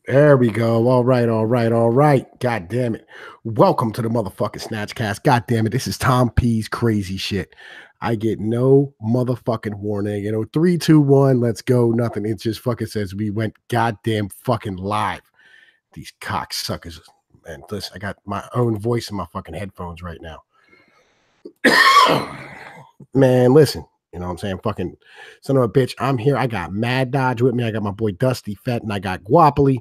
There we go. All right, all right, all right. God damn it. Welcome to the motherfucking Snatchcast. God damn it. This is Tom P's crazy shit. I get no motherfucking warning. You know, 3, 2, 1, let's go. Nothing. It just fucking says we went goddamn fucking live. These cocksuckers. Man, listen, I got my own voice in my fucking headphones right now. Man, listen. You know what I'm saying? Fucking son of a bitch. I'm here. I got Mad Dodge with me. I got my boy Dusty Fett, and I got Guapoli.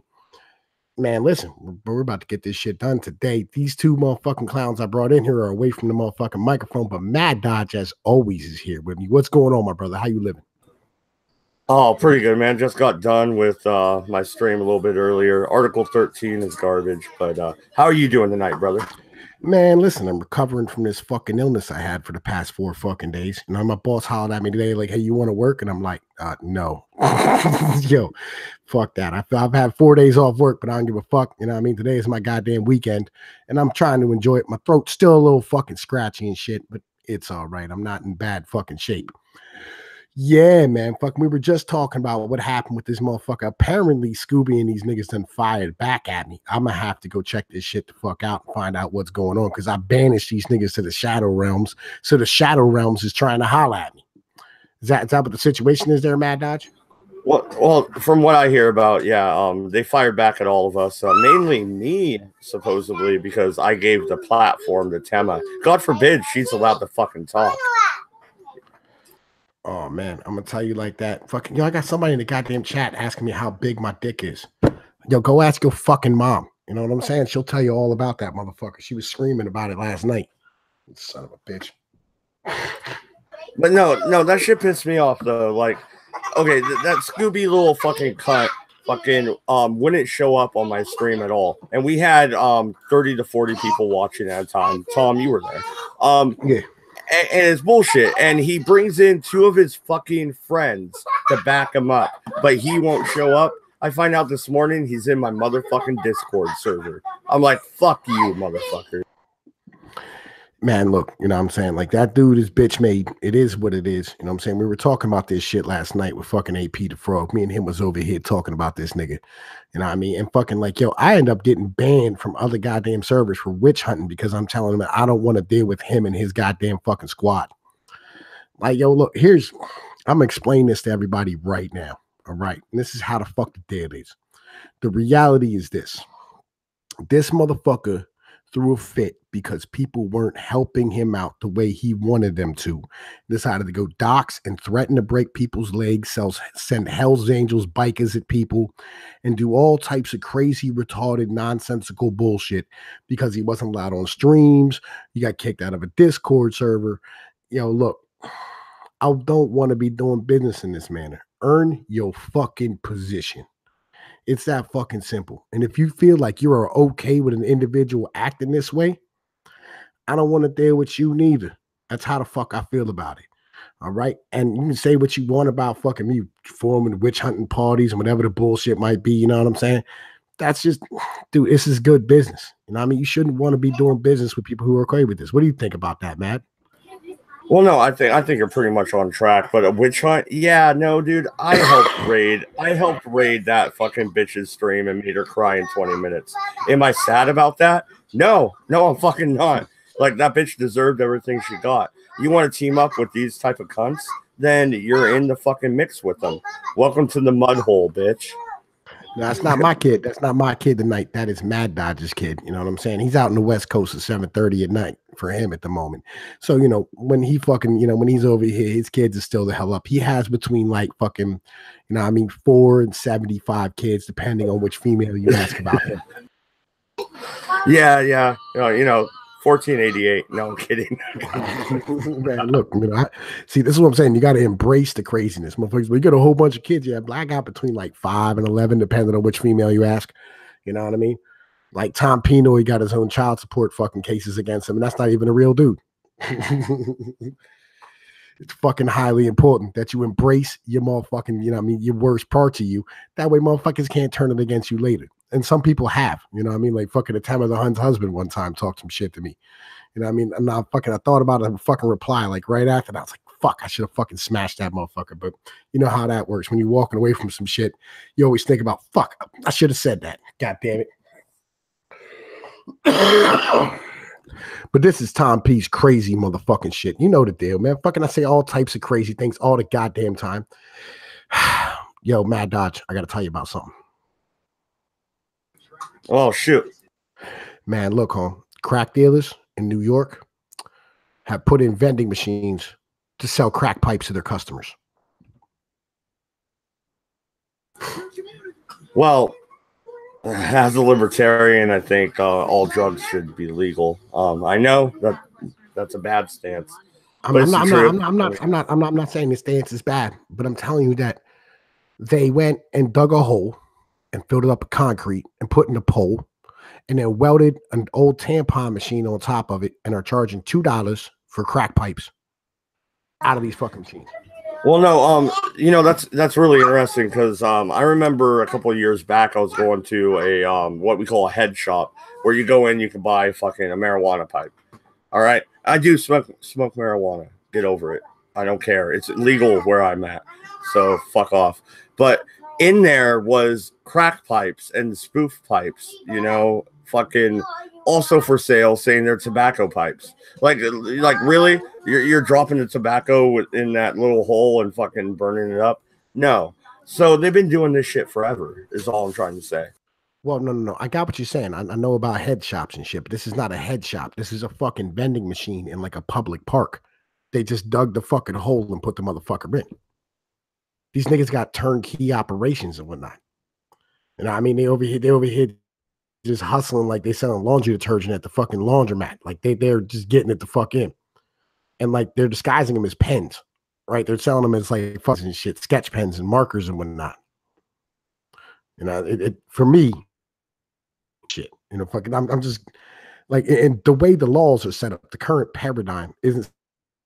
Man, listen, we're about to get this shit done today. These two motherfucking clowns I brought in here are away from the motherfucking microphone, but Mad Dodge, as always, is here with me. What's going on, my brother? How you living? Oh, pretty good, man. Just got done with my stream a little bit earlier. Article 13 is garbage, but how are you doing tonight, brother? Man, listen, I'm recovering from this fucking illness I had for the past 4 fucking days. You know, my boss hollered at me today, like, hey, you want to work? And I'm like, no. Yo, fuck that. I've had 4 days off work, but I don't give a fuck. You know what I mean? Today is my goddamn weekend, and I'm trying to enjoy it. My throat's still a little fucking scratchy and shit, but it's all right. I'm not in bad fucking shape. Yeah, man. Fuck, we were just talking about what happened with this motherfucker. Apparently, Scooby and these niggas done fired back at me. I'm gonna have to go check this shit the fuck out and find out what's going on, because I banished these niggas to the Shadow Realms. So the Shadow Realms is trying to holler at me. Is that what the situation is there, Mad Dodge? Well, from what I hear about, yeah, they fired back at all of us, mainly me, supposedly, because I gave the platform to Tema. God forbid she's allowed to fucking talk. Oh man, I'm gonna tell you like that. Fucking yo, I got somebody in the goddamn chat asking me how big my dick is. Yo, go ask your fucking mom. You know what I'm saying? She'll tell you all about that motherfucker. She was screaming about it last night. Son of a bitch. But no, that shit pissed me off though. Like, okay, that Scooby little fucking cunt fucking wouldn't show up on my stream at all. And we had 30 to 40 people watching at a time. Tom, you were there. Yeah. And it's bullshit. And he brings in 2 of his fucking friends to back him up, but he won't show up. I find out this morning he's in my motherfucking Discord server. I'm like, fuck you, motherfucker. Man, look, you know what I'm saying? Like, that dude is bitch made. It is what it is. You know what I'm saying? We were talking about this shit last night with fucking AP the Frog. Me and him was over here talking about this nigga. You know what I mean? And fucking like, yo, I end up getting banned from other goddamn servers for witch hunting because I'm telling him that I don't want to deal with him and his goddamn fucking squad. Like, yo, look, I'm gonna explain this to everybody right now. All right. And this is how the fuck the deal is. The reality is this. This motherfucker threw a fit because people weren't helping him out the way he wanted them to. Decided to go dox and threaten to break people's legs, send Hell's Angels bikers at people, and do all types of crazy, retarded, nonsensical bullshit because he wasn't allowed on streams. He got kicked out of a Discord server. Yo, look, I don't want to be doing business in this manner. Earn your fucking position. It's that fucking simple. And if you feel like you are okay with an individual acting this way, I don't want to deal with you neither. That's how the fuck I feel about it. All right. And you can say what you want about fucking me forming witch hunting parties and whatever the bullshit might be. You know what I'm saying? That's just, dude, this is good business. You know what I mean? You shouldn't want to be doing business with people who are okay with this. What do you think about that, Matt? Well, no, I think you're pretty much on track. But a witch hunt, yeah, no, dude. I helped raid that fucking bitch's stream and made her cry in 20 minutes. Am I sad about that? No, I'm fucking not. Like, that bitch deserved everything she got. You want to team up with these type of cunts? Then you're in the fucking mix with them. Welcome to the mud hole, bitch. No, that's not my kid. That's not my kid tonight. That is Mad Dodge's kid. You know what I'm saying? He's out in the West Coast at 7:30 at night for him at the moment. So, you know, when he fucking, you know, when he's over here, his kids are still the hell up. He has between like fucking, you know, I mean, 4 and 75 kids, depending on which female you ask about him. Yeah. You know, 1488. No, I'm kidding. Man, look, you know, see, this is what I'm saying. You got to embrace the craziness, motherfuckers. We got a whole bunch of kids. Yeah, I got between like 5 and 11, depending on which female you ask. You know what I mean? Like Tom Pnoid got his own child support fucking cases against him, and that's not even a real dude. It's fucking highly important that you embrace your motherfucking, you know what I mean, your worst parts of you. That way motherfuckers can't turn it against you later. And some people have, you know what I mean? Like fucking the Tamara the Hun's husband one time talked some shit to me. You know what I mean? And I thought about a fucking reply like right after that. I was like, fuck, I should have fucking smashed that motherfucker. But you know how that works. When you're walking away from some shit, you always think about, fuck, I should have said that. God damn it. But this is Tom P's crazy motherfucking shit. You know the deal, man. Fucking I say all types of crazy things all the goddamn time. Yo, Mad Dodge, I got to tell you about something. Oh, shoot. Man, look, home. Crack dealers in New York have put in vending machines to sell crack pipes to their customers. Well, as a libertarian, I think all drugs should be legal. I know that's a bad stance. I'm not saying this stance is bad, but I'm telling you that they went and dug a hole and filled it up with concrete and put in a pole and then welded an old tampon machine on top of it and are charging $2 for crack pipes out of these fucking machines. Well, no, you know, that's really interesting because I remember a couple of years back I was going to a what we call a head shop where you go in, you can buy fucking a marijuana pipe. All right, I do smoke marijuana. Get over it. I don't care. It's legal where I'm at, so fuck off. But in there was crack pipes and spoof pipes, you know, fucking also for sale, saying they're tobacco pipes. Like really, you're dropping the tobacco in that little hole and fucking burning it up? No. So they've been doing this shit forever. Is all I'm trying to say. Well, no. I got what you're saying. I know about head shops and shit, but this is not a head shop. This is a fucking vending machine in like a public park. They just dug the fucking hole and put the motherfucker in. These niggas got turnkey operations and whatnot. And I mean, they over here just hustling like they selling laundry detergent at the fucking laundromat. Like they're just getting it the fuck in. And like they're disguising them as pens, right? They're selling them as like fucking shit, sketch pens and markers and whatnot. You know, it for me, shit. You know, fucking I'm just like, and the way the laws are set up, the current paradigm isn't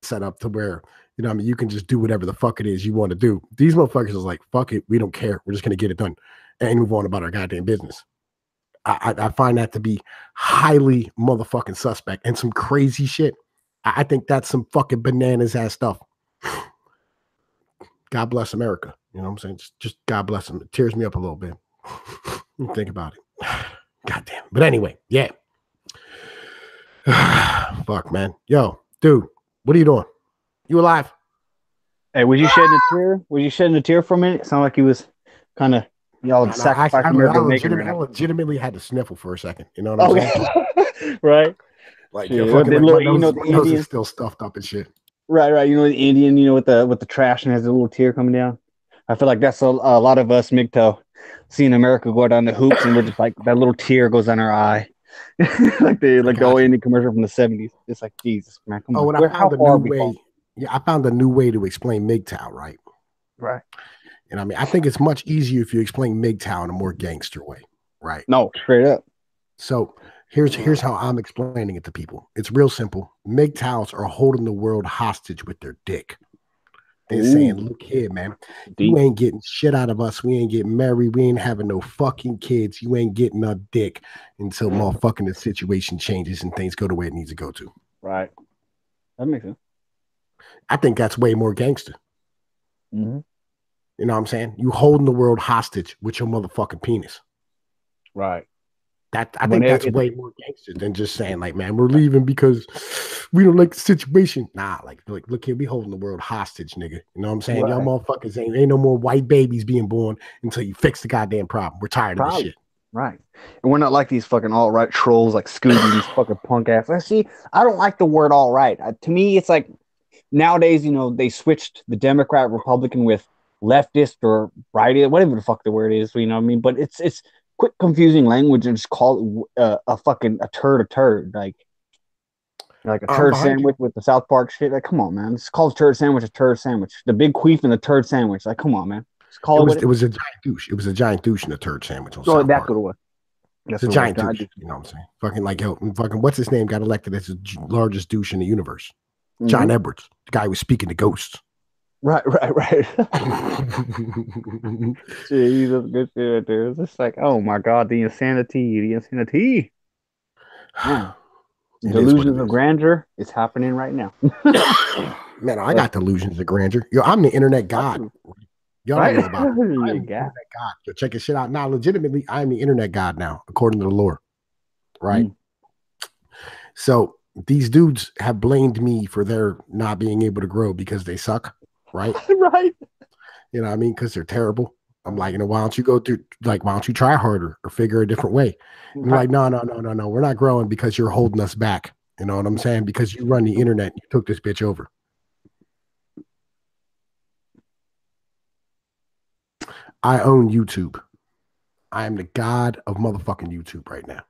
set up to where, you know, I mean, you can just do whatever the fuck it is you want to do. These motherfuckers is like, fuck it, we don't care. We're just gonna get it done and move on about our goddamn business. I find that to be highly motherfucking suspect and some crazy shit. I think that's some fucking bananas ass stuff. God bless America. You know what I'm saying? Just God bless them. It tears me up a little bit. Think about it. God damn. But anyway, yeah. Fuck, man. Yo, dude, what are you doing? You alive? Hey, was you shedding a tear? Was you shedding a tear for a minute? It sounded like he was kind of sacrificing America making right now. I legitimately had to sniffle for a second. You know what I'm saying? Right. Like, yeah, fucking, like my nose is still stuffed up and shit. Right. You know, the Indian, you know, with the trash and has a little tear coming down. I feel like that's a lot of us, MGTOW, seeing America go down the hoops, and we're just like, that little tear goes down our eye. like the old Indian commercial from the 70s. It's like, Jesus, man, come on. And I found a new way. Yeah, I found a new way to explain MGTOW, right? Right. And I mean, I think it's much easier if you explain MGTOW in a more gangster way, right? No, straight up. So here's how I'm explaining it to people. It's real simple. MGTOWs are holding the world hostage with their dick. They're saying, look here, man, you ain't getting shit out of us. We ain't getting married. We ain't having no fucking kids. You ain't getting a dick until motherfucking the situation changes and things go the way it needs to go to. Right. That makes sense. I think that's way more gangster. Mm-hmm. You know what I'm saying? You holding the world hostage with your motherfucking penis. Right. I think that's way more gangster than just saying, like, man, we're leaving because we don't like the situation. Nah, like look here, we holding the world hostage, nigga. You know what I'm saying? Right. Y'all motherfuckers ain't no more white babies being born until you fix the goddamn problem. We're tired of this shit. Right. And we're not like these fucking alt-right trolls like Scooby, these fucking punk ass. See, I don't like the word alt-right. To me, it's like nowadays, you know, they switched the Democrat, Republican with leftist or rightist, whatever the fuck the word is, you know what I mean? But it's quit confusing language and just call it a turd, like a turd sandwich with the South Park shit. Like, come on, man. It's called a turd sandwich. The big queef and the turd sandwich. Like, come on, man. It was a giant douche. It was a giant douche in a turd sandwich. On South that's Park. what it was. It's a giant douche. You know what I'm saying? Fucking like, yo, fucking what's his name got elected as the largest douche in the universe? Mm-hmm. John Edwards, the guy who was speaking to ghosts. Right. Jesus, good shit, dude. It's just like, oh my God, the insanity. Yeah. Delusions of grandeur is happening right now. Man, I got delusions of grandeur. Yo, I'm the internet god. Y'all don't know about it. I'm the internet god. Yo, check this shit out. Now, legitimately, I'm the internet god now, according to the lore. Right? So these dudes have blamed me for their not being able to grow because they suck. Right? Right. You know what I mean? Because they're terrible. I'm like, why don't you go through, like, why don't you try harder or figure a different way? And like, no. We're not growing because you're holding us back. You know what I'm saying? Because you run the internet, you took this bitch over. I own YouTube. I am the god of motherfucking YouTube right now.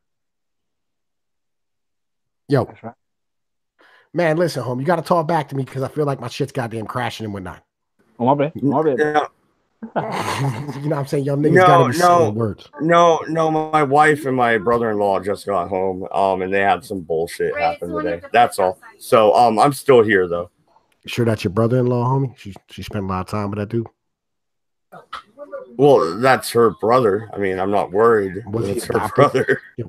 Yo. That's right. Man, listen, home, you got to talk back to me because I feel like my shit's goddamn crashing and whatnot. Oh, my bad. Yeah. You know what I'm saying? Y'all niggas gotta be saying words. No, my wife and my brother-in-law just got home, and they had some bullshit happen today. That's all. So, I'm still here though. You sure that's your brother-in-law, homie? She spent a lot of time with that dude. Well, that's her brother. I mean, I'm not worried. It's her brother. Yo,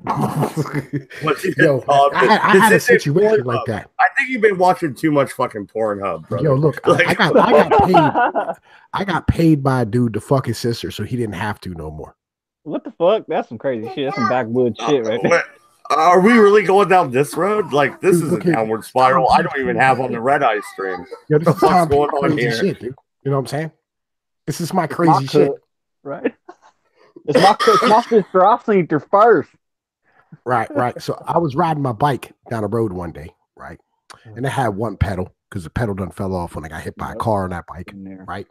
I had a situation like that. I think you've been watching too much fucking Pornhub, brother. Yo, look, I got paid by a dude to fuck his sister, so he didn't have to no more. What the fuck? That's some crazy shit. That's some backwoods shit right there. Are we really going down this road? Like, this is a downward spiral I don't even have on the Red Eye stream. Yo, this is what's going on here? Shit, dude. You know what I'm saying? This is my crazy shit. Right? It's my sister. I'll see her first. Right. So I was riding my bike down the road one day, right? And it had one pedal because the pedal done fell off when I got hit by a car on that bike, right?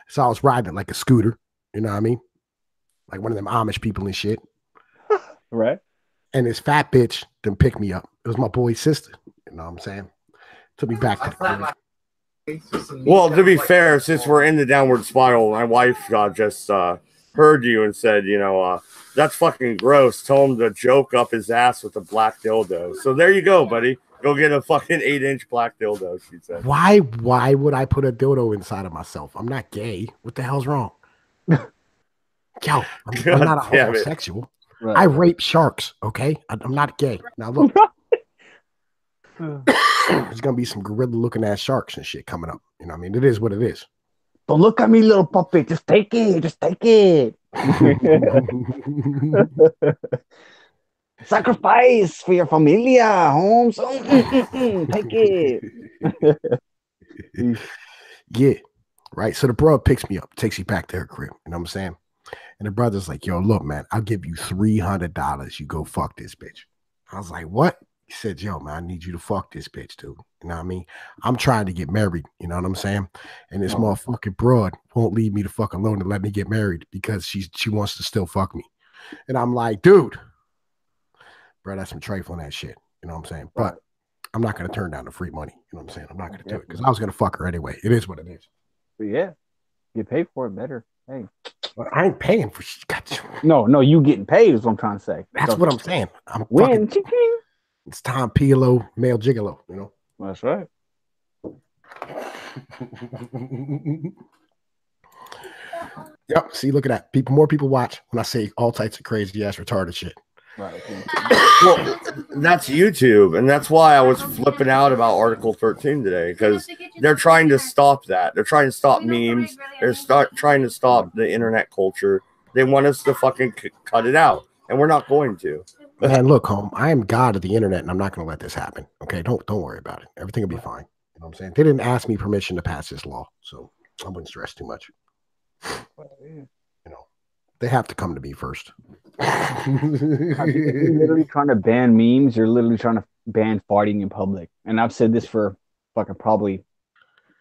So I was riding it like a scooter, you know what I mean? Like one of them Amish people and shit. Right. And this fat bitch didn't pick me up. It was my boy's sister, you know what I'm saying? Took me back to the crib. Well, to be fair, since we're in the downward spiral, my wife just heard you and said, that's fucking gross. Told him to joke up his ass with a black dildo. So there you go, buddy. Go get a fucking 8-inch black dildo, she said. Why would I put a dildo inside of myself? I'm not gay. What the hell's wrong? Yo, I'm not a homosexual. Right. I rape sharks, okay? I'm not gay. Now look. There's gonna be some gorilla looking ass sharks and shit coming up. You know what I mean? It is what it is. Don't look at me, little puppy. Just take it. Just take it. Sacrifice for your familia, Holmes. Take it. Yeah. Right. So the bro picks me up, takes me back to her crib. You know what I'm saying? And the brother's like, yo, look, man, I'll give you $300. You go fuck this bitch. I was like, what? He said, yo, man, I need you to fuck this bitch, dude. You know what I mean? I'm trying to get married. You know what I'm saying? And this motherfucking broad won't leave me the fuck alone and let me get married because she wants to still fuck me. And I'm like, dude, bro, that's some trifling that shit. You know what I'm saying? But I'm not going to turn down the free money. You know what I'm saying? I'm not going to do it because I was going to fuck her anyway. It is what it is. But yeah. You pay for it better. Hey. Well, I ain't paying for shit. No, you getting paid is what I'm trying to say. That's what I'm saying. I'm fucking... It's Tom Pnoid, male gigolo, you know? That's right. Yep. See, look at that. More people watch when I say all types of crazy ass retarded shit. Right. Well, that's YouTube, and that's why I was flipping out about Article 13 today, because they're trying to stop that. They're trying to stop memes. They're trying to stop the internet culture. They want us to fucking cut it out, and we're not going to. Man, look, home. I am God of the internet, and I'm not going to let this happen. Okay, don't worry about it. Everything will be fine. You know what I'm saying? They didn't ask me permission to pass this law, so I wouldn't stress too much. You know, they have to come to me first. You're literally trying to ban memes. You're literally trying to ban farting in public. And I've said this for fucking probably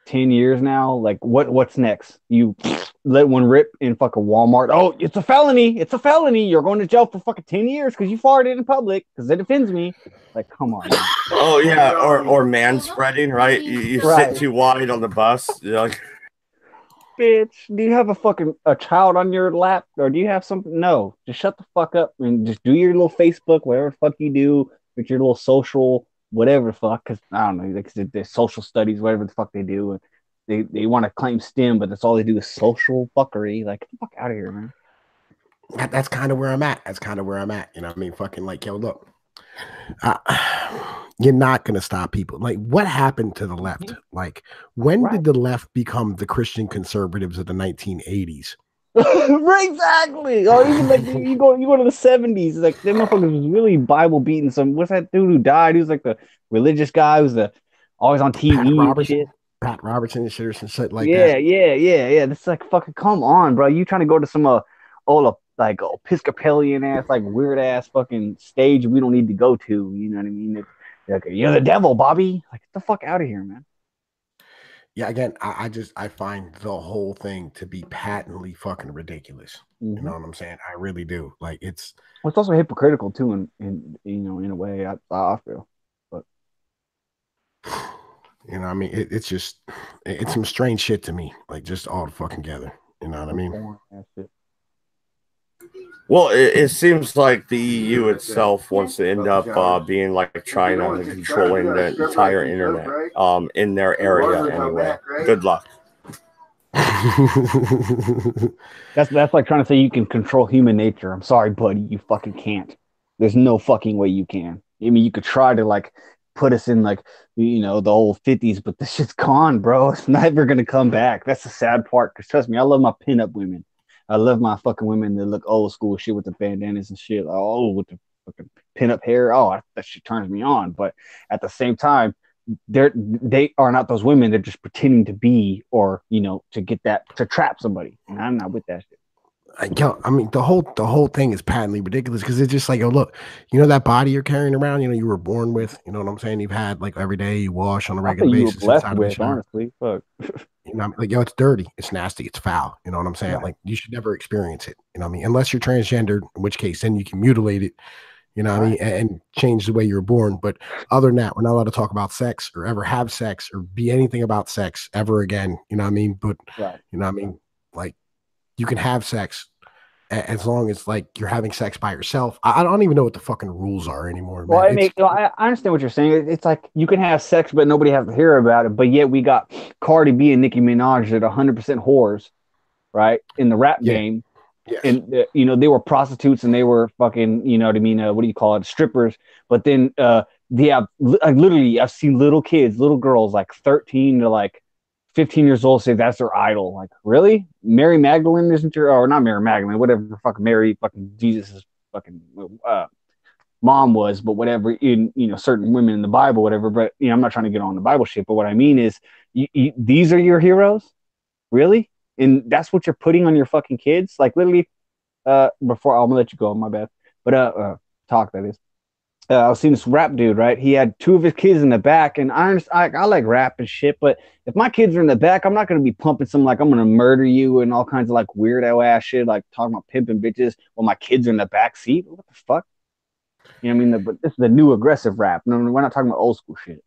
10 years now. Like, what's next? You let one rip in fucking Walmart. Oh, it's a felony. It's a felony. You're going to jail for fucking 10 years because you farted in public because it offends me. Like, come on. Man. Oh, yeah. Or man spreading, right? You sit too wide on the bus. You're like, bitch, do you have a child on your lap, or do you have something? No, just shut the fuck up and just do your little Facebook, whatever the fuck you do with your little social, whatever the fuck. Because I don't know, like the social studies, whatever the fuck they do, and they want to claim STEM, but that's all they do is social fuckery. Like, get the fuck out of here, man. That's kind of where I'm at. You know what I mean? Fucking like, yo, look, you're not going to stop people. Like, what happened to the left? Like, when did the left become the Christian conservatives of the 1980s? Right, exactly. Or even like you go to the 70s, like them motherfuckers was really Bible beating some. What's that dude who died? He was like the religious guy who's the always on Pat TV and Robertson, shit. Pat Robertson and shit or some shit like that. Yeah. That's like fucking come on, bro. You trying to go to some old like Episcopalian ass, like weird ass fucking stage we don't need to go to. You know what I mean? It's like you're the devil, Bobby. Like get the fuck out of here, man. Yeah, again, I find the whole thing to be patently fucking ridiculous. You know what I'm saying? I really do. Like it's Well, it's also hypocritical too, in in a way. I feel, but you know, I mean, it's some strange shit to me. Like just all fucking together. You know what I some mean? foreign ass shit. Well, it seems like the EU itself wants to end up being like China and controlling the entire internet in their area anyway. Good luck. That's like trying to say you can control human nature. I'm sorry, buddy, you fucking can't. There's no fucking way you can. I mean, you could try to like put us in like the old 50s, but this shit's gone, bro. It's never gonna come back. That's the sad part. Because trust me, I love my pinup women. I love my fucking women that look old school shit with the bandanas and shit. Oh, with the fucking pinup hair. Oh, that shit turns me on. But at the same time, they are not those women. They're just pretending to be, or to get that to trap somebody. And I'm not with that shit. I mean, the whole thing is patently ridiculous because it's just like, oh, look, that body you're carrying around, you were born with, you know what I'm saying? You've had like every day you wash on a I regular think you were basis blessed inside of the with, shower. honestly. Fuck. Like, it's dirty, it's nasty, it's foul. You know what I'm saying? Right. Like, you should never experience it. You know what I mean? Unless you're transgendered, in which case then you can mutilate it. You know what I mean? And change the way you were born. But other than that, we're not allowed to talk about sex or ever have sex or be anything about sex ever again. You know what I mean? But Right. you know what I mean? Like, you can have sex as long as like you're having sex by yourself. I don't even know what the fucking rules are anymore, Well, man. It's I understand what you're saying. It's like you can have sex, but nobody has to hear about it. But yet we got Cardi B and Nicki Minaj that are 100% whores, right, in the rap yeah, game. yes, And they were prostitutes and they were fucking, you know what I mean? What do you call it? Strippers. But then they have like literally, I've seen little kids, little girls, like 13 to like 15 years old, say that's their idol. Like, really? Mary Magdalene isn't your, or not Mary Magdalene, whatever fucking Mary fucking Jesus is fucking mom was, but whatever in certain women in the Bible, whatever. But I'm not trying to get on the Bible shit. But what I mean is, these are your heroes, really, and that's what you're putting on your fucking kids. Like literally, before I'm gonna let you go, my bad. But talk that is. I was seeing this rap dude, right? He had two of his kids in the back, and I like rap and shit, but if my kids are in the back, I'm not gonna be pumping some like I'm gonna murder you and all kinds of like weirdo ass shit, like talking about pimping bitches while my kids are in the back seat. What the fuck? You know what I mean? But this is the new aggressive rap. No, we're not talking about old school shit.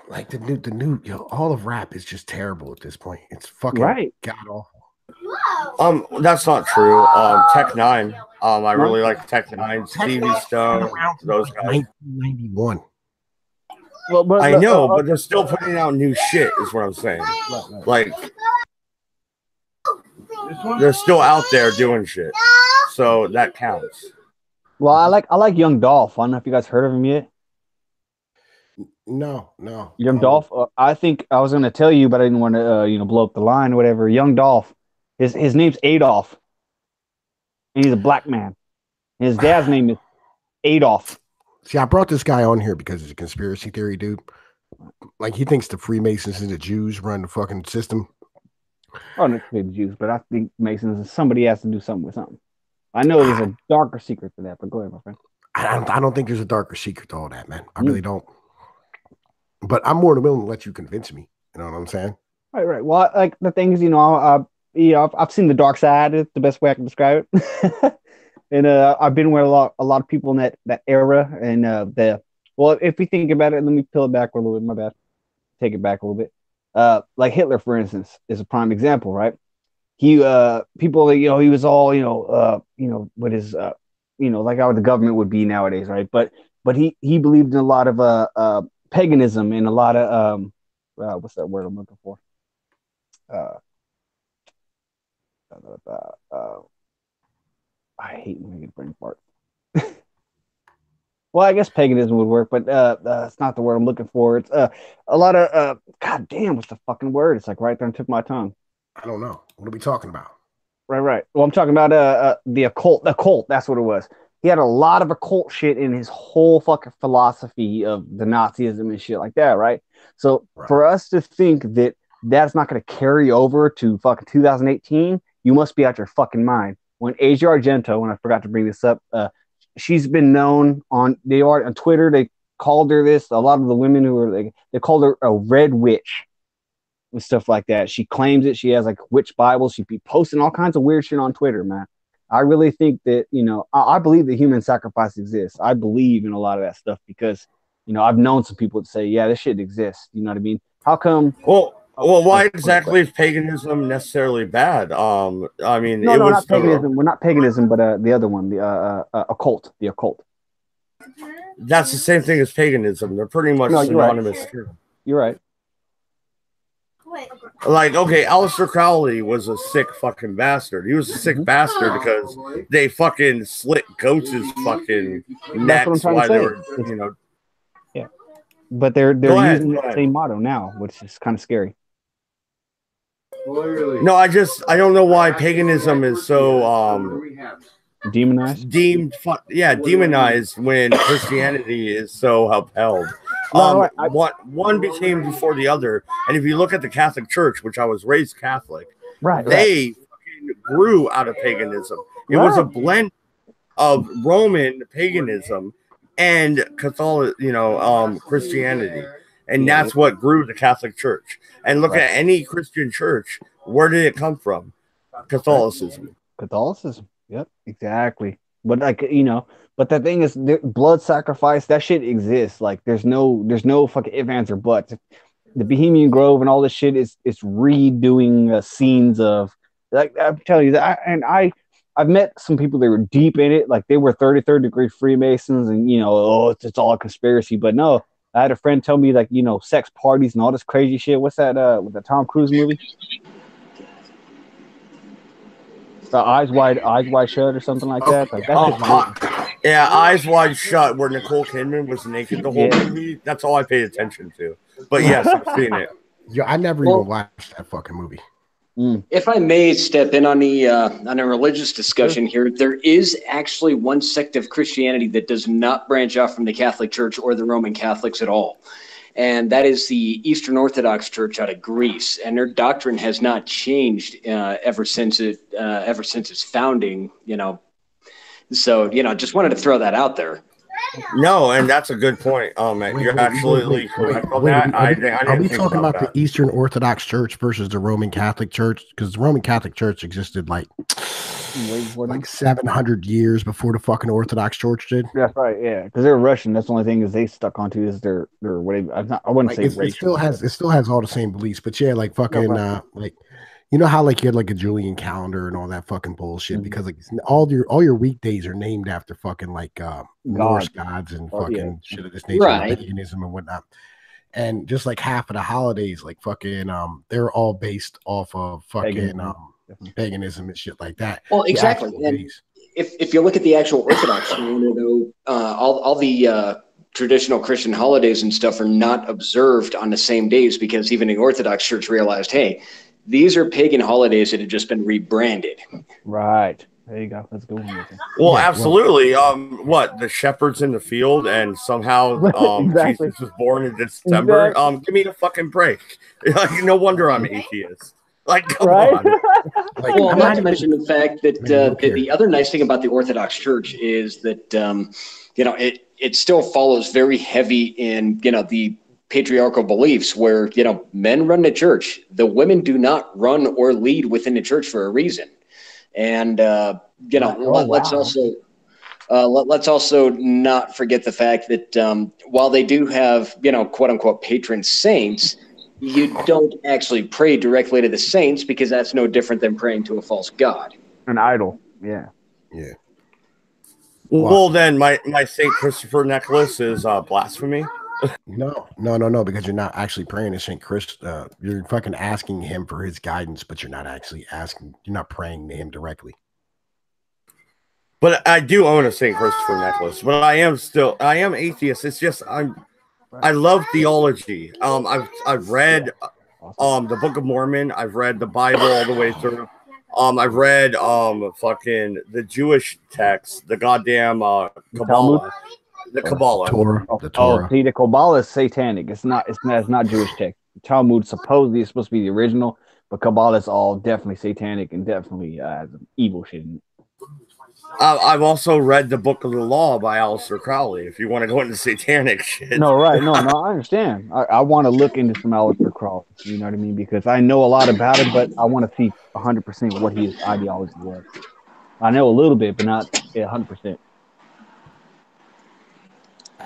like the new, all of rap is just terrible at this point. It's fucking Right. god awful. That's not true. Tech Nine. I No? really like Tech Nine, Stevie Stone, those guys. 1991. Well, but I know, but they're still putting out new shit, is what I'm saying. right. Like, they're still out there doing shit, so that counts. Well, I like Young Dolph. I don't know if you guys heard of him yet. No. Young Dolph. I think I was gonna tell you, but I didn't want to blow up the line or whatever. Young Dolph. His name's Adolf, and he's a black man. And his dad's name is Adolf. See, I brought this guy on here because he's a conspiracy theory dude. Like, he thinks the Freemasons and the Jews run the fucking system. Oh, not the Jews, but I think Masons. Somebody has to do something with something. I know there's a darker secret to that, but go ahead, my friend. I don't think there's a darker secret to all that, man. I really don't. But I'm more than willing to let you convince me. You know what I'm saying? Right. Well, like the things, I've seen the dark side. Is the best way I can describe it. And I've been with a lot of people in that era. And if we think about it, let me peel it back a little bit. My bad. Take it back a little bit. Like Hitler, for instance, is a prime example, right? He people, he was all, what is like how the government would be nowadays, right? But he believed in a lot of paganism and a lot of what's that word I'm looking for? Uh, I hate when I get brain fart. Well, I guess paganism would work, but it's not the word I'm looking for. It's a lot of God damn, what's the fucking word? It's like right there on the tip of my tongue. I don't know. What are we talking about? Right, right. Well, I'm talking about the occult. The occult, that's what it was. He had a lot of occult shit in his whole fucking philosophy of the Nazism and shit like that, right? So Right. for us to think that that's not going to carry over to fucking 2018, you must be out your fucking mind. When Asia Argento, and I forgot to bring this up, she's been known on Twitter. They called her this. A lot of the women who were they called her a red witch and stuff like that. She claims it. She has like witch Bibles. She'd be posting all kinds of weird shit on Twitter, man. I really think that, I believe that human sacrifice exists. I believe in a lot of that stuff because, I've known some people that say, yeah, this shit exists. You know what I mean? How come? Well, Oh, why exactly is paganism necessarily bad? I mean, no, it no, was not the paganism. We're not paganism, but the other one, the occult, the occult. that's the same thing as paganism. They're pretty much No, you're right. synonymous. You're right. Like, okay, Aleister Crowley was a sick fucking bastard. He was a sick bastard because they fucking slit goats' fucking That's what I'm necks trying to while they say. were, Yeah, but they're Go ahead, using go that ahead. same motto now, which is kind of scary. No, I don't know why paganism is so Demonized. demonized when Christianity is so upheld. No, I One became before the other, and if you look at the Catholic Church, which I was raised Catholic, right, they fucking grew out of paganism. It was a right. blend of Roman paganism and Catholic, Christianity, and Yeah, that's what grew the Catholic Church. And look right. at any Christian church. Where did it come from? Right. Catholicism. Catholicism. Yep, exactly. But but the thing is, blood sacrifice, that shit exists. Like, there's no fucking ifs, ands, or buts. The Bohemian Grove and all this shit is redoing scenes of, like, I'm telling you that, I've met some people that were deep in it, like they were 33rd degree Freemasons, and it's all a conspiracy. But no, I had a friend tell me, like, sex parties and all this crazy shit. What's that? With the Tom Cruise movie? Eyes wide shut or something like Okay. that. Like, Yeah. that shit's real. Yeah, Eyes Wide Shut, where Nicole Kidman was naked the whole Yeah. movie. That's all I paid attention to. But yes, I've seen it. Yeah. I never even watched that fucking movie. If I may step in on a religious discussion here, there is actually one sect of Christianity that does not branch off from the Catholic Church or the Roman Catholics at all, and that is the Eastern Orthodox Church out of Greece. And their doctrine has not changed ever since its founding. So just wanted to throw that out there. No, and that's a good point. You're absolutely correct on that. I Are we didn't think talking about that. the Eastern Orthodox Church versus the Roman Catholic Church? Because the Roman Catholic Church existed like 700 years before the fucking Orthodox Church did. That's right, yeah, because they're Russian. That's the only thing is they stuck onto is their whatever. I wouldn't say It racial. still has all the same beliefs, but yeah, like fucking like, you know how like you had like a Julian calendar and all that fucking bullshit, because like all your weekdays are named after fucking like Norse gods and fucking shit of this nature, Right. paganism and whatnot. And just like half of the holidays, like fucking they're all based off of fucking paganism and shit like that. Well, exactly. And if you look at the actual Orthodox calendar, though, all the traditional Christian holidays and stuff are not observed on the same days, because even the Orthodox Church realized, hey, these are pagan holidays that have just been rebranded. Right. There you go. Let's go. Well, absolutely. What, the shepherds in the field, and somehow Exactly. Jesus was born in December? Exactly. Give me a fucking break. Like, no wonder I'm atheist. Like, come Right? on. Like, Well, not to mention the fact that the other nice thing about the Orthodox Church is that it still follows very heavy in the patriarchal beliefs, where men run the church. The women do not run or lead within the church for a reason. And let's also not forget the fact that while they do have quote unquote patron saints, you don't actually pray directly to the saints, because that's no different than praying to a false god. An idol. Yeah. Yeah. Well, then my Saint Christopher necklace is blasphemy. No, because you're not actually praying to Saint Chris. You're fucking asking him for his guidance, but you're not actually asking. You're not praying to him directly. But I do own a St. Christopher necklace. But I am atheist. It's just I love theology. I've read the Book of Mormon. I've read the Bible all the way through. I've read fucking the Jewish text, the goddamn Kabbalah, the Kabbalah. Torah, Oh, the Torah. see, the Kabbalah is satanic. It's not Jewish text. The Talmud supposedly is supposed to be the original, but Kabbalah is all definitely satanic and definitely has evil shit in it. I've also read the Book of the Law by Aleister Crowley. If you want to go into satanic shit, No, right? No, I understand. I want to look into some Aleister Crowley. You know what I mean? Because I know a lot about it, but I want to see 100% what his ideology was. I know a little bit, but not 100%.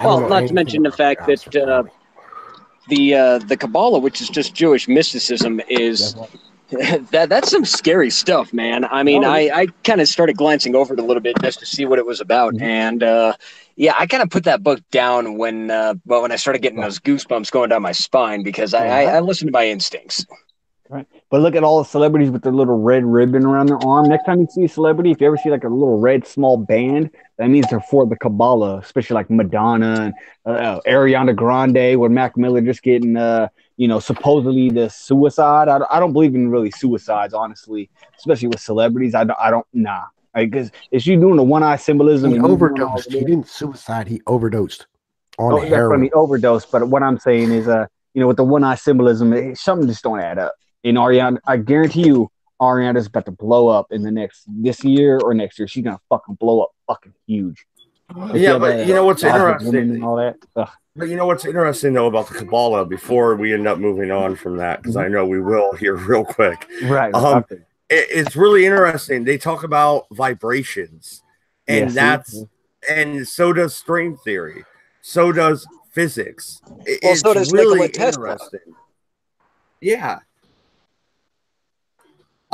Well, not to mention the fact that the Kabbalah, which is just Jewish mysticism, is that's some scary stuff, man. I mean, I kind of started glancing over it a little bit just to see what it was about, and yeah, I kind of put that book down when I started getting those goosebumps going down my spine because I listened to my instincts. Right. But look at all the celebrities with their little red ribbon around their arm. Next time you see a celebrity, if you ever see like a little red small band, that means they're for the Kabbalah, especially like Madonna and Ariana Grande, with Mac Miller just getting, supposedly the suicide. I don't believe in really suicides, honestly, especially with celebrities. I don't, nah. Because is she doing the one eye symbolism? He overdosed. He didn't suicide. He overdosed on heroin. That's funny, overdose. But what I'm saying is, with the one eye symbolism, something just don't add up. And Ariana, I guarantee you, Ariana's about to blow up in this year or next year. She's gonna fucking blow up, fucking huge. Yeah, but you know what's interesting? And all that. But you know what's interesting though about the Kabbalah? Before we end up moving on from that, because I know we will here real quick. Right. It's really interesting. They talk about vibrations, and and so does string theory. So does physics. So does really interesting. Yeah.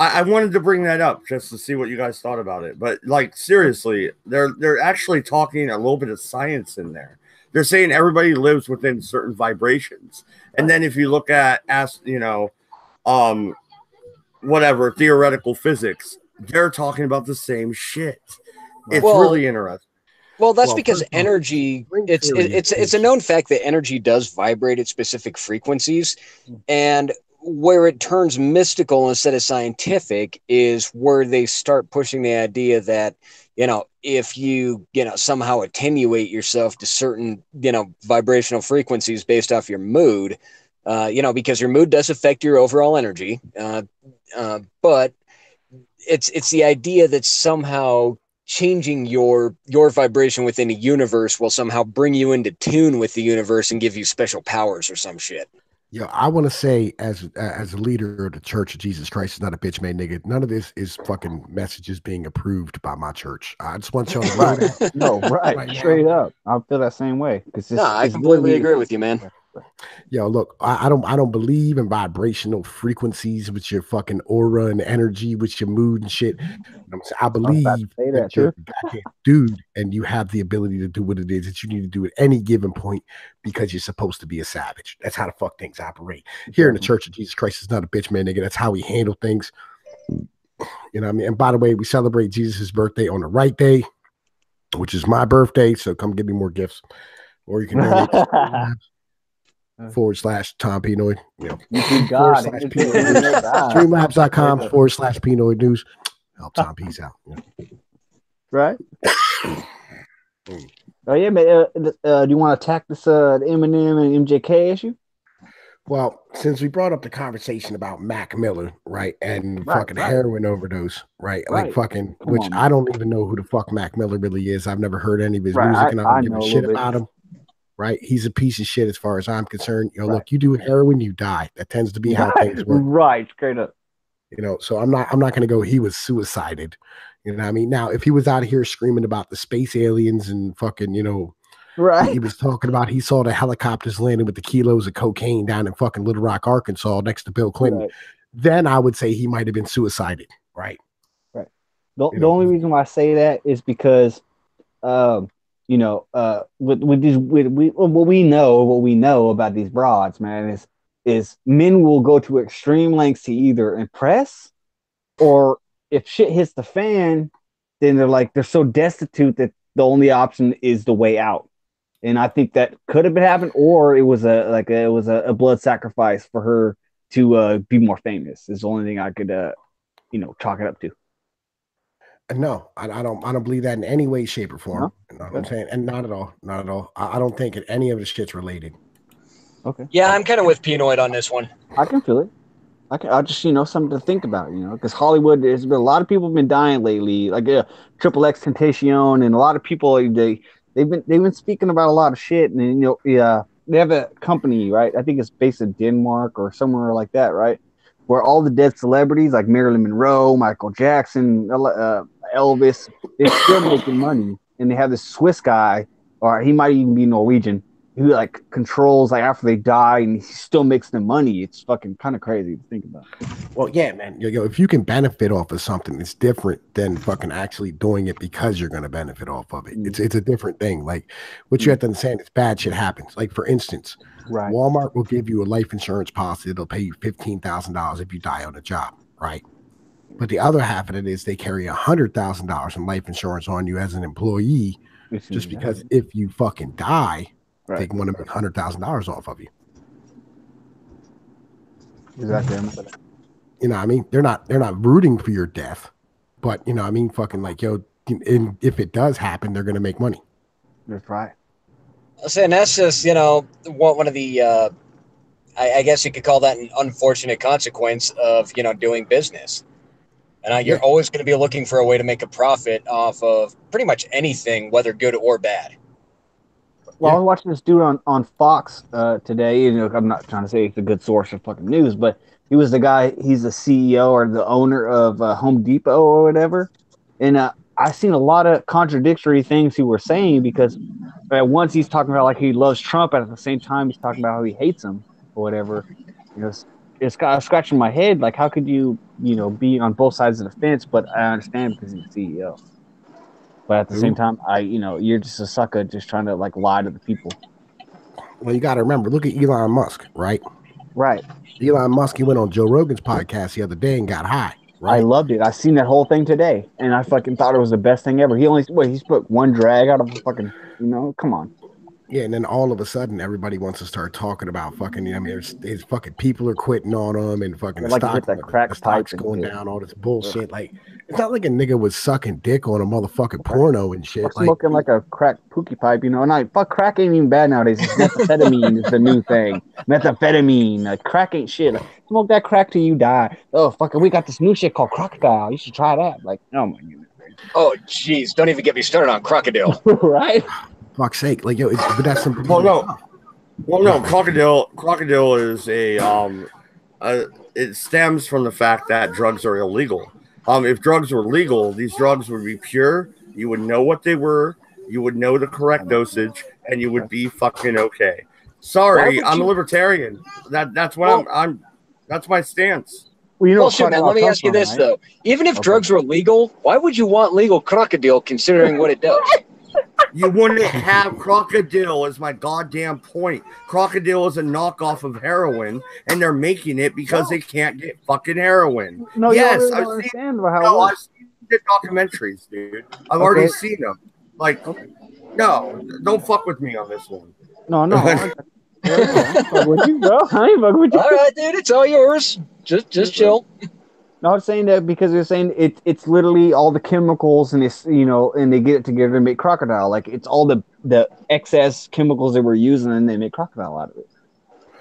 I wanted to bring that up just to see what you guys thought about it. But like seriously, they're actually talking a little bit of science in there. They're saying everybody lives within certain vibrations. And then if you look at whatever theoretical physics, they're talking about the same shit. It's really interesting. Well, that's because energy, it's a known fact that energy does vibrate at specific frequencies, and where it turns mystical instead of scientific is where they start pushing the idea that, if you, somehow attenuate yourself to certain, vibrational frequencies based off your mood, because your mood does affect your overall energy. But it's the idea that somehow changing your vibration within a universe will somehow bring you into tune with the universe and give you special powers or some shit. Yo, I want to say, as a leader of the Church of Jesus Christ is not a bitch made nigga, none of this is fucking messages being approved by my church. I just want y'all to know that. No, right straight up. I feel that same way. I completely agree with you, man. Yo, look, I don't believe in vibrational frequencies with your fucking aura and energy, with your mood and shit. I believe that you're a goddamn dude and you have the ability to do what it is that you need to do at any given point because you're supposed to be a savage. That's how the fuck things operate. Here in the Church of Jesus Christ is not a bitch man nigga. That's how we handle things. You know what I mean? And by the way, we celebrate Jesus' birthday on the right day, which is my birthday. So come give me more gifts. Or you can donate / Tom Pnoid, Streamlabs.com / Pnoid News. Help Tom Peace out. Right. Oh yeah, man. Do you want to attack this Eminem and MJK issue? Well, since we brought up the conversation about Mac Miller, right, and fucking heroin overdose, right, like fucking, which I don't even know who the fuck Mac Miller really is. I've never heard any of his music, and I don't give a shit about him. Right, he's a piece of shit as far as I'm concerned. Look, you do heroin, you die. That tends to be how things work. Right, straight up. So I'm not going to go. He was suicided. You know what I mean? Now, if he was out here screaming about the space aliens and fucking, right, he was talking about he saw the helicopters landing with the kilos of cocaine down in fucking Little Rock, Arkansas, next to Bill Clinton. Then I would say he might have been suicided. Right. Right. The only reason why I say that is because. With these, what we know about these broads, man, is men will go to extreme lengths to either impress, or if shit hits the fan, then they're so destitute that the only option is the way out. And I think that could have been happened, or it was a blood sacrifice for her to be more famous. Is the only thing I could chalk it up to. No, I don't believe that in any way, shape, or form. No? You know what I'm saying? And not at all. Not at all. I don't think any of the shit's related. Okay. Yeah, I'm kind of with Pnoid on this one. I can feel it. I just something to think about, because Hollywood, there's been a lot of people have been dying lately, like Triple X Tentacion, and a lot of people they've been speaking about a lot of shit, and they have a company, right? I think it's based in Denmark or somewhere like that, right? Where all the dead celebrities like Marilyn Monroe, Michael Jackson, Elvis, they're still making money, and they have this Swiss guy, or he might even be Norwegian, who like controls like after they die, and he still makes them money. It's fucking kind of crazy to think about. Well, yeah, man. If you can benefit off of something, it's different than fucking actually doing it because you're going to benefit off of it. It's a different thing. Like what you have to understand is bad shit happens. Like for instance, Right. Walmart will give you a life insurance policy. It'll pay you $15,000 if you die on the job, right? But the other half of it is they carry $100,000 in life insurance on you as an employee, just because if you fucking die. Right. They want to make $100,000 off of you. Exactly. I remember that. You know what I mean? They're not rooting for your death, but you know what I mean? Fucking like, if it does happen, they're going to make money. That's right. I'm saying that's just, one of the, I guess you could call that an unfortunate consequence of, doing business. And you're always going to be looking for a way to make a profit off of pretty much anything, whether good or bad. Well, I was watching this dude on Fox today. I'm not trying to say it's a good source of fucking news, but he was the guy. He's the CEO or the owner of Home Depot or whatever. And I've seen a lot of contradictory things he was saying, because at once he's talking about like he loves Trump, and at the same time he's talking about how he hates him or whatever. It's got scratching my head. Like, how could you be on both sides of the fence? But I understand because he's the CEO. But at the same time, you're just a sucker just trying to like lie to the people. Well, you got to remember, look at Elon Musk, right? Right. Elon Musk, he went on Joe Rogan's podcast the other day and got high. Right? I loved it. I seen that whole thing today, and I fucking thought it was the best thing ever. He's put one drag out of a fucking, come on. Yeah, and then all of a sudden, everybody wants to start talking about fucking. His fucking people are quitting on him, and fucking the stock's going down. All this bullshit. Like, it's not like a nigga was sucking dick on a motherfucking porno and shit. Smoking like a crack pookie pipe, And fuck, crack ain't even bad nowadays. Methamphetamine is the new thing. Methamphetamine, like crack ain't shit. Like, smoke that crack till you die. Oh fucking, we got this new shit called crocodile. You should try that. Like, oh my goodness. Oh jeez, don't even get me started on crocodile. Right. Fuck's sake, like but that's some. No, crocodile is it stems from the fact that drugs are illegal. If drugs were legal, these drugs would be pure. You would know what they were. You would know the correct dosage, and you would be fucking okay. Sorry, I'm a libertarian. That's what I'm. That's my stance. Well, shit, man. Let me ask you this though: even if drugs were legal, why would you want legal crocodile, considering what it does? You wouldn't have crocodile, is my goddamn point. Crocodile is a knockoff of heroin, and they're making it because they can't get fucking heroin. No, yes, I've seen the documentaries, dude. I've already seen them. Like, no, don't fuck with me on this one. No. With you, bro. I ain't fucking with you. All right, dude, it's all yours. Just chill. No, I'm saying that because you're saying it's literally all the chemicals and it's and they get it together to make crocodile. Like it's all the excess chemicals that we're using and they make crocodile out of it.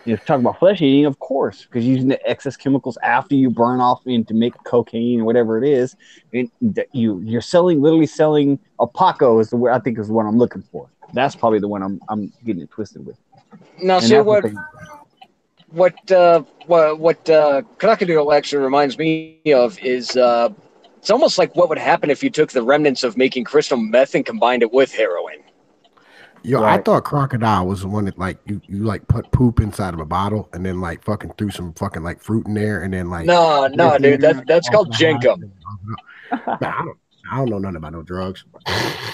You talk about flesh eating, of course, because using the excess chemicals after you burn off to make cocaine or whatever it is, and you're literally selling alpaca is the word I think is the one I'm looking for. That's probably the one I'm getting it twisted with. Now, see what crocodile actually reminds me of is it's almost like what would happen if you took the remnants of making crystal meth and combined it with heroin. Yo, right. I thought crocodile was the one that like you like put poop inside of a bottle and then like fucking threw some fucking like fruit in there and then like no dude, that's called jenkem. I don't know nothing about no drugs.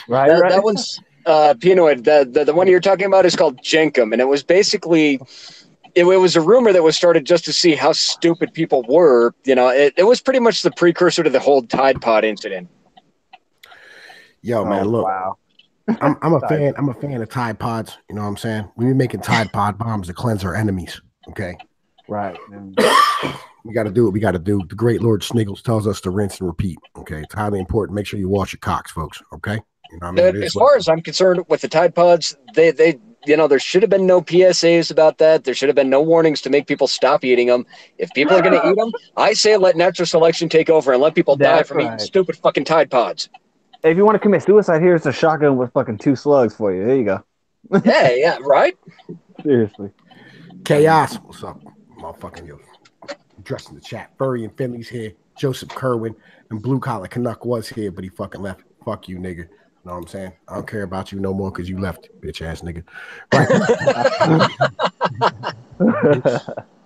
Right. That one's Pnoid. The one you're talking about is called jenkem, and it was basically. It was a rumor that was started just to see how stupid people were. It was pretty much the precursor to the whole Tide Pod incident. Yo, man, look. Wow. I'm a fan. I'm a fan of Tide Pods. You know what I'm saying? We be making Tide Pod bombs to cleanse our enemies. Okay. Right. We got to do what we got to do. The great Lord Sniggles tells us to rinse and repeat. Okay. It's highly important. Make sure you wash your cocks, folks. Okay. You know what I mean? As far as I'm concerned, with the Tide Pods, they there should have been no PSAs about that. There should have been no warnings to make people stop eating them. If people are going to eat them, I say let natural selection take over and let people die from eating stupid fucking Tide Pods. If you want to commit suicide, here's a shotgun with fucking 2 slugs for you. There you go. Hey, yeah, right? Seriously. Chaos. What's up? Motherfucking yo. Addressing the chat. Furry and Finley's here. Joseph Kerwin and Blue Collar Canuck was here, but he fucking left. Fuck you, nigga. Know what I'm saying? I don't care about you no more because you left, bitch ass nigga. Right.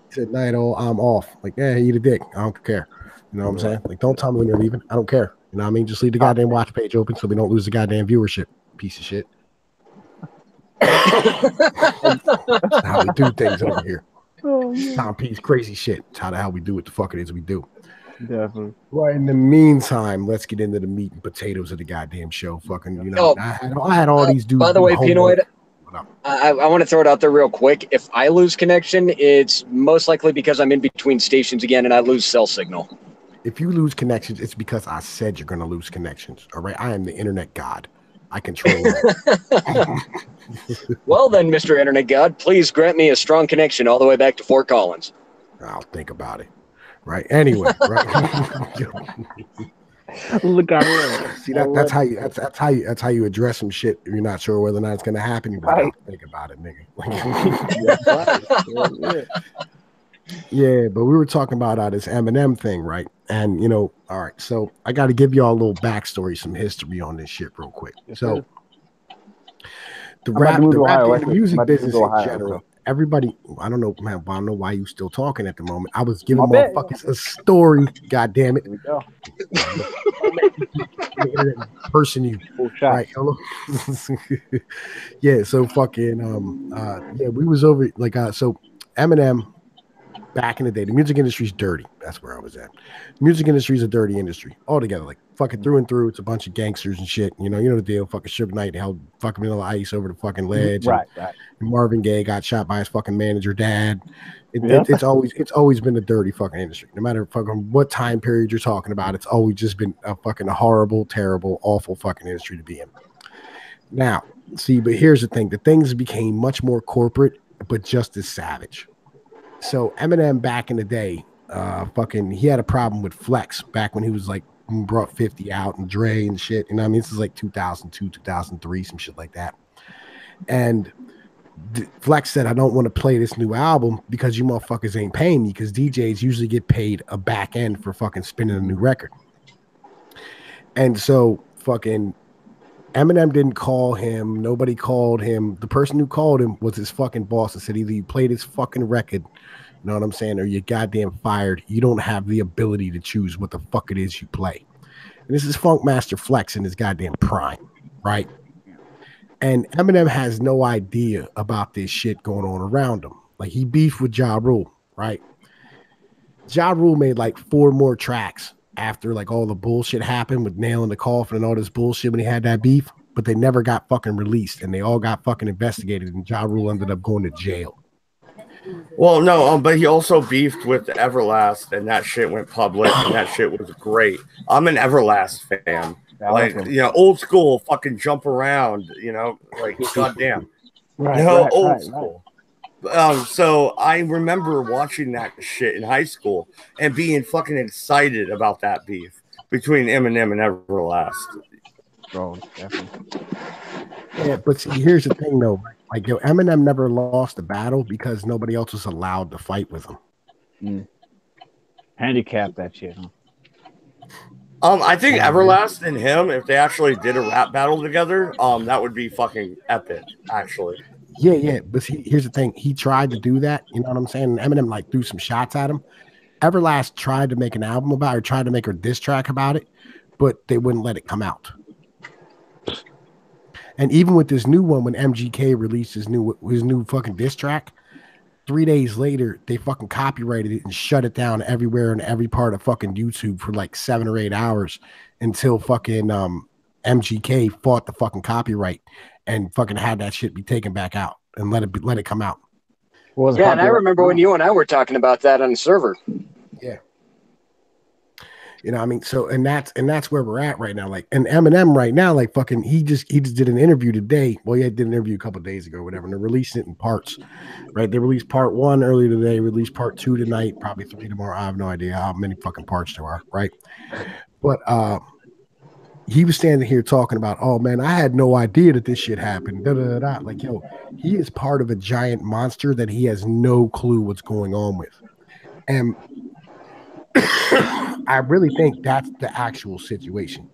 Said night all I'm off. Like, yeah, eat a dick. I don't care. You know what I'm saying? Like, don't tell me when you're leaving. I don't care. You know what I mean? Just leave the goddamn watch page open so we don't lose the goddamn viewership. Piece of shit. That's how we do things over here. Tom P's crazy shit. It's how the hell we do what the fuck it is we do. Definitely. Right. In the meantime, let's get into the meat and potatoes of the goddamn show. Fucking, you know, I had all these dudes. By the way, Pnoid, I want to throw it out there real quick. If I lose connection, it's most likely because I'm in between stations again and I lose cell signal. If you lose connections, it's because I said you're going to lose connections. All right. I am the internet god. I control it. Well, then, Mr. Internet God, please grant me a strong connection all the way back to Fort Collins. I'll think about it. Right. Anyway. Right. Look at it. See that's how you address some shit if you're not sure whether or not it's going to happen. You right. Think about it, nigga. Yeah, but we were talking about this Eminem thing, right? And you know, all right. So I got to give y'all a little backstory, some history on this shit, real quick. So the rap and the music business in general. Everybody, I don't know, man. I don't know why you still talking at the moment. I was giving motherfuckers a story. God damn it! Person, you right? Yeah. So fucking yeah. We was over like so Eminem. Back in the day, the music industry's dirty. That's where I was at. Music industry's a dirty industry altogether. Like fucking through and through. It's a bunch of gangsters and shit. You know the deal. Fucking Suge Knight held fucking Vanilla Ice over the fucking ledge. Right. And Marvin Gaye got shot by his fucking manager dad. It's always been a dirty fucking industry. No matter fucking what time period you're talking about, it's always just been a fucking horrible, terrible, awful fucking industry to be in. Now, see, but here's the thing: the things became much more corporate, but just as savage. So Eminem back in the day, he had a problem with Flex back when he was like brought 50 out and Dre and shit. You know what I mean? This is like 2002, 2003, some shit like that. And Flex said, I don't want to play this new album because you motherfuckers ain't paying me because DJs usually get paid a back end for fucking spinning a new record. And so fucking Eminem didn't call him. Nobody called him. The person who called him was his fucking boss and said, either you play this fucking record, you know what I'm saying, or you're goddamn fired. You don't have the ability to choose what the fuck it is you play. And this is Funkmaster Flex in his goddamn prime, right? And Eminem has no idea about this shit going on around him. Like, he beefed with Ja Rule, right? Ja Rule made like 4 more tracks after like all the bullshit happened with Nailing the Coffin and all this bullshit when he had that beef, but they never got fucking released and they all got fucking investigated and Ja Rule ended up going to jail. Well, no, but he also beefed with Everlast and that shit went public and that shit was great. I'm an Everlast fan. Like, you know, old school, fucking jump around, you know, like goddamn. Old school. So I remember watching that shit in high school and being fucking excited about that beef between Eminem and Everlast. Bro, definitely. Yeah, but see, here's the thing though. Like, yo, Eminem never lost a battle because nobody else was allowed to fight with him. Handicap that shit, huh? I think Everlast and him, if they actually did a rap battle together, that would be fucking epic, actually. Yeah. But see, here's the thing. He tried to do that. You know what I'm saying? And Eminem like threw some shots at him. Everlast tried to make an album about it, or tried to make a diss track about it, but they wouldn't let it come out. And even with this new one, when MGK released his new fucking diss track, 3 days later, they fucking copyrighted it and shut it down everywhere in every part of fucking YouTube for like 7 or 8 hours until fucking MGK fought the fucking copyright and fucking had that shit be taken back out and let it come out. Yeah, and I remember when you and I were talking about that on the server. Yeah. You know, I mean, so and that's where we're at right now. Like, and Eminem right now, like fucking, he just did an interview today. Well, he did an interview a couple of days ago, whatever. And they're releasing it in parts, right? They released part 1 earlier today, released part 2 tonight, probably 3 tomorrow. I have no idea how many fucking parts there are, right? But he was standing here talking about, oh man, I had no idea that this shit happened. Da, da, da, da. Like, yo, he is part of a giant monster that he has no clue what's going on with, and I really think that's the actual situation.